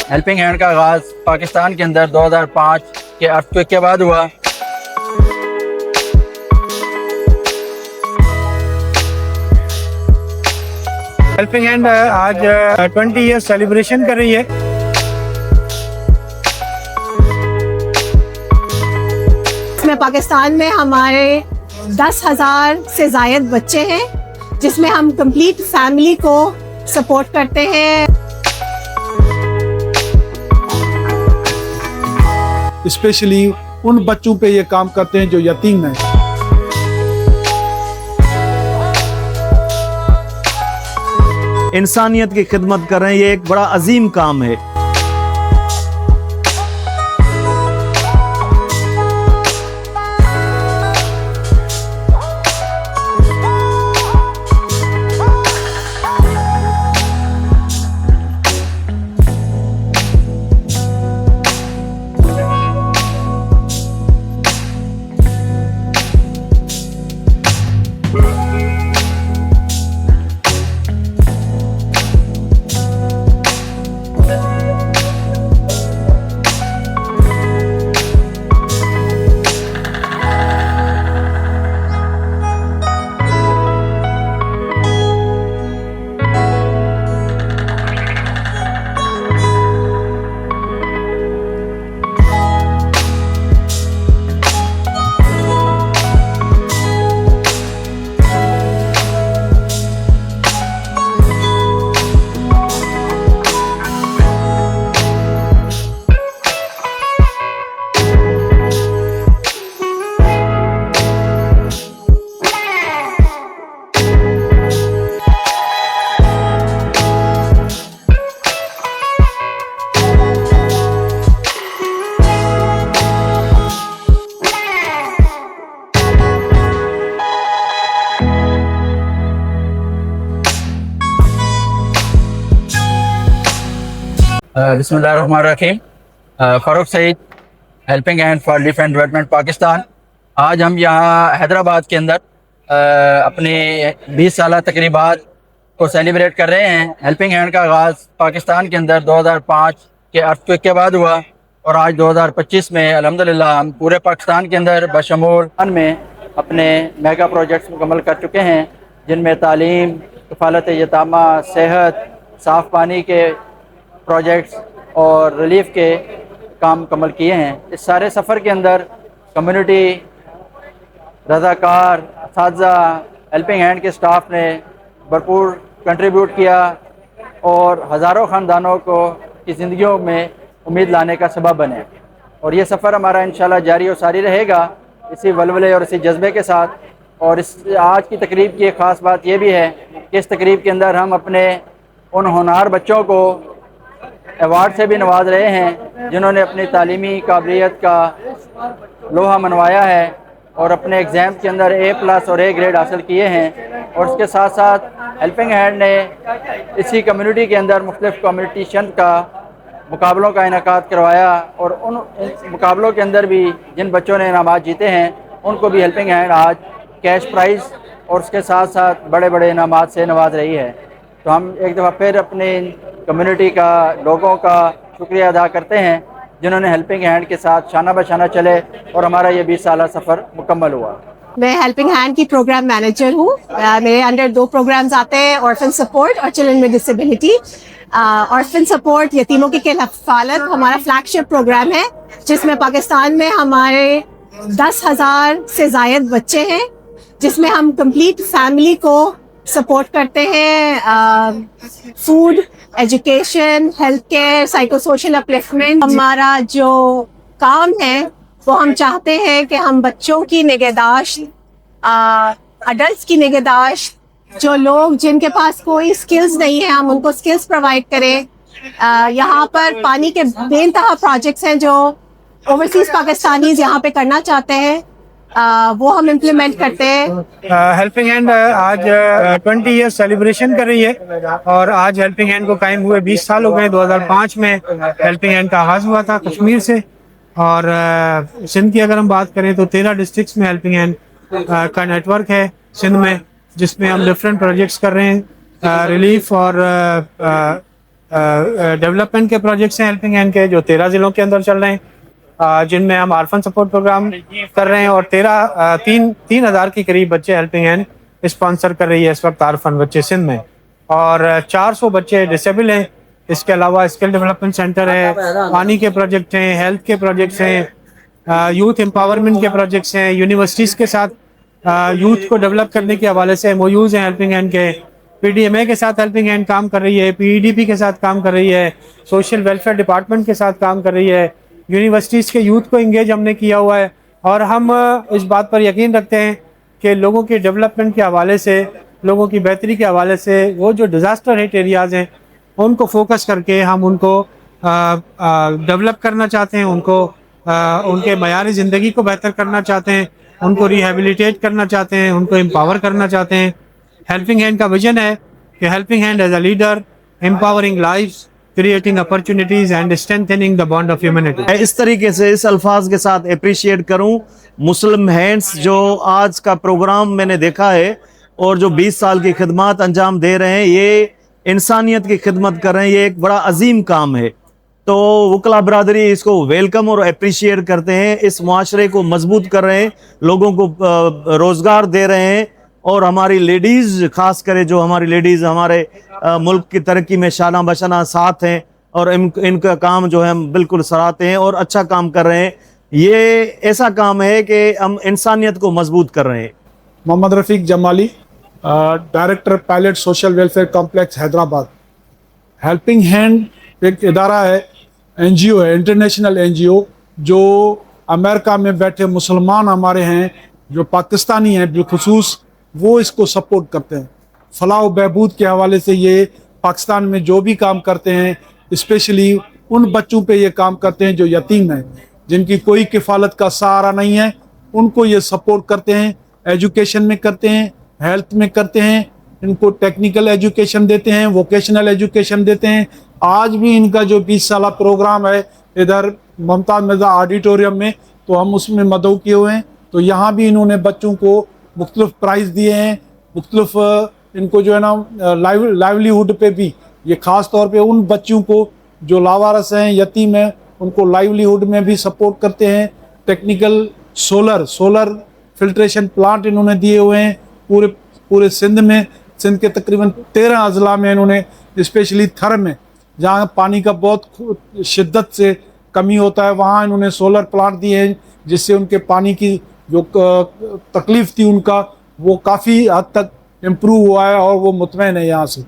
Helping hand کا آغاز پاکستان کے اندر 2005 کے ارتھکویک کے بعد ہوا۔ ہیلپنگ ہینڈ آج 20 ایئر سیلیبریشن کر رہی ہے۔ اس میں پاکستان میں ہمارے 10,000 سے زائد بچے ہیں، جس میں ہم کمپلیٹ فیملی کو سپورٹ کرتے ہیں۔ اسپیشلی ان بچوں پہ یہ کام کرتے ہیں جو یتیم ہیں۔ انسانیت کی خدمت کر رہے ہیں، یہ ایک بڑا عظیم کام ہے۔ بسم اللہ الرحمن الرحیم۔ Farooq Saeed, helping hand for relief and development Pakistan. آج ہم یہاں حیدرآباد کے اندر اپنے 20 سالہ تقریبات کو سیلیبریٹ کر رہے ہیں۔ ہیلپنگ ہینڈ کا آغاز پاکستان کے اندر 2005 کے ارتھکویک کے بعد ہوا، اور آج 2025 میں الحمدللہ ہم پورے پاکستان کے اندر بشمول میں اپنے میگا پروجیکٹس مکمل کر چکے ہیں، جن میں تعلیم، کفالت یتامہ، صحت، صاف پانی کے پروجیکٹس اور ریلیف کے کام مکمل کیے ہیں۔ اس سارے سفر کے اندر کمیونٹی، رضاکار، اساتذہ، ہیلپنگ ہینڈ کے سٹاف نے بھرپور کنٹریبیوٹ کیا اور ہزاروں خاندانوں کی زندگیوں میں امید لانے کا سبب بنے، اور یہ سفر ہمارا انشاءاللہ جاری و ساری رہے گا اسی ولولے اور اسی جذبے کے ساتھ۔ اور اس آج کی تقریب کی ایک خاص بات یہ بھی ہے کہ اس تقریب کے اندر ہم اپنے ان ہونہار بچوں کو ایوارڈ سے بھی نواز رہے ہیں، جنہوں نے اپنی تعلیمی قابلیت کا لوہا منوایا ہے اور اپنے ایگزام کے اندر A+ اور A گریڈ حاصل کیے ہیں۔ اور اس کے ساتھ ساتھ ہیلپنگ ہینڈ نے اسی کمیونٹی کے اندر مختلف کمپٹیشن کا مقابلوں کا انعقاد کروایا، اور ان مقابلوں کے اندر بھی جن بچوں نے انعامات جیتے ہیں ان کو بھی ہیلپنگ ہینڈ آج کیش پرائز اور اس کے ساتھ ساتھ بڑے بڑے انعامات سے نواز رہی ہے۔ تو ہم ایک دفعہ پھر اپنے کمیونٹی کا، لوگوں کا شکریہ ادا کرتے ہیں جنہوں نے ہیلپنگ ہینڈ کے ساتھ شانہ بشانہ چلے اور ہمارا یہ 20 سالہ سفر مکمل ہوا۔ میں ہیلپنگ ہینڈ کی پروگرام مینیجر ہوں۔ میرے انڈر 2 پروگرامز آتے ہیں، آرفن سپورٹ اور children with disability. Orphan support, یتیموں کی کفالت، ہمارا فلیگ شپ پروگرام ہے، جس میں پاکستان میں ہمارے 10,000 سے زائد بچے ہیں، جس میں ہم کمپلیٹ فیملی کو سپورٹ کرتے ہیں۔ Food, education, health care, psycho social upliftment. ہمارا جو کام ہے وہ ہم چاہتے ہیں کہ ہم بچوں کی نگہداشت، اڈلٹس کی نگہداشت، جو لوگ جن کے پاس کوئی سکلز نہیں ہے ہم ان کو سکلز پرووائڈ کریں۔ یہاں پر پانی کے بے انتہا پروجیکٹس ہیں جو اوورسیز پاکستانیز یہاں پہ کرنا چاہتے ہیں، وہ ہم امپلیمنٹ کرتے ہیں۔ ہیلپنگ ہینڈ آج 20 ایئر سیلیبریشن کر رہی ہے، اور آج ہیلپنگ ہینڈ کو قائم ہوئے 20 سال ہو گئے۔ 2005 میں ہیلپنگ ہینڈ کا آغاز ہوا تھا کشمیر سے، اور سندھ کی اگر ہم بات کریں تو 13 ڈسٹرکٹس میں ہیلپنگ ہینڈ کا نیٹ ورک ہے سندھ میں، جس میں ہم ڈفرینٹ پروجیکٹس کر رہے ہیں، ریلیف اور डेवलपमेंट के प्रोजेक्ट्स हैं हेल्पिंग हैंड के, जो 13 ज़िलों के अंदर चल रहे हैं, जिनमें हम आर्फन सपोर्ट प्रोग्राम कर रहे हैं, और 3,000 के करीब बच्चे हेल्पिंग हैंड स्पॉन्सर कर रही है इस वक्त आर्फन बच्चे सिंध में, और 400 बच्चे डिसेबल हैं। इसके अलावा स्किल डेवलपमेंट सेंटर है, पानी के प्रोजेक्ट हैं, हेल्थ के प्रोजेक्ट्स हैं, यूथ एम्पावरमेंट के प्रोजेक्ट्स हैं, यूनिवर्सिटीज़ के साथ यूथ को डेवलप करने के हवाले से MOUs हैं हेल्पिंग हैंड के, PDMA के साथ हेल्पिंग हैंड काम कर रही है, PEDP के साथ काम कर रही है, सोशल वेलफेयर डिपार्टमेंट के साथ काम कर रही है, यूनिवर्सिटीज़ के यूथ को इंगेज हमने किया हुआ है। और हम इस बात पर यकीन रखते हैं कि लोगों के डेवलपमेंट के हवाले से, लोगों की बेहतरी के हवाले से, वो जो डिज़ास्टर हिट एरियाज़ हैं उनको फोकस करके हम उनको डेवलप करना चाहते हैं, उनको उनके मयार ज़िंदगी को बेहतर करना चाहते हैं, उनको रिहेबिलिटेट करना चाहते हैं, उनको एम्पावर करना चाहते हैं। हेल्पिंग हैंड का विजन है कि helping hand as a leader, empowering lives, creating opportunities and strengthening the bond of humanity. मैं इस तरीके से इस अल्फाज के साथ अप्रिशिएट करूं मुस्लिम हैंड्स, जो आज का प्रोग्राम मैंने देखा है और जो 20 साल की खिदमत अंजाम दे रहे हैं, ये इंसानियत की खिदमत कर रहे हैं, ये एक बड़ा अजीम काम है। तो वकला बरादरी इसको वेलकम और अप्रिशिएट करते हैं, इस मुआशरे को मजबूत कर रहे हैं, लोगों को रोज़गार दे रहे हैं, और हमारी लेडीज़ खास करे, जो हमारी लेडीज़ हमारे मुल्क की तरक्की में शाना बशाना साथ हैं, और इनका काम जो है हम बिल्कुल सराहते हैं और अच्छा काम कर रहे हैं। ये ऐसा काम है कि हम इंसानियत को मजबूत कर रहे हैं। Mohammad Rafiq Jamali, director pilot social welfare complex Hyderabad. Helping hand एक इदारा है, NGO है, इंटरनेशनल NGO, जो अमेरिका में बैठे मुसलमान हमारे हैं, जो पाकिस्तानी हैं बिलखुसूस, वो इसको सपोर्ट करते हैं। फलाह व बहबूद के हवाले से ये पाकिस्तान में जो भी काम करते हैं, स्पेशली उन बच्चों पे ये काम करते हैं जो यतीम हैं, जिनकी कोई किफ़ालत का सहारा नहीं है, उनको ये सपोर्ट करते हैं। एजुकेशन में करते हैं, हेल्थ में करते हैं, इनको टेक्निकल एजुकेशन देते हैं, वोकेशनल एजुकेशन देते हैं। आज भी इनका जो 20 साला प्रोग्राम है इधर मुमताज़ मिर्ज़ा ऑडिटोरियम में, तो हम उसमें मदऊ किए हुए हैं। तो यहाँ भी इन्होंने बच्चों को मुख्तलिफ प्राइज़ दिए हैं, मुख्तलिफ इनको जो है ना लाइवलीहुड पे भी, ये ख़ास तौर पे उन बच्चों को जो लावारस हैं, यतीम हैं, उनको लाइवलीहुड में भी सपोर्ट करते हैं। टेक्निकल सोलर फिल्ट्रेशन प्लांट इन्होंने दिए हुए हैं पूरे सिंध में। सिंध के तकरीबन 13 अजला में इन्होंने, स्पेशली थर में जहाँ पानी का बहुत शिद्दत से कमी होता है, वहाँ इन्होंने सोलर प्लांट दिए हैं, जिससे उनके पानी की जो तकलीफ़ थी उनका, वो काफ़ी हद तक इम्प्रूव हुआ है और वो मुतमईन है यहाँ से।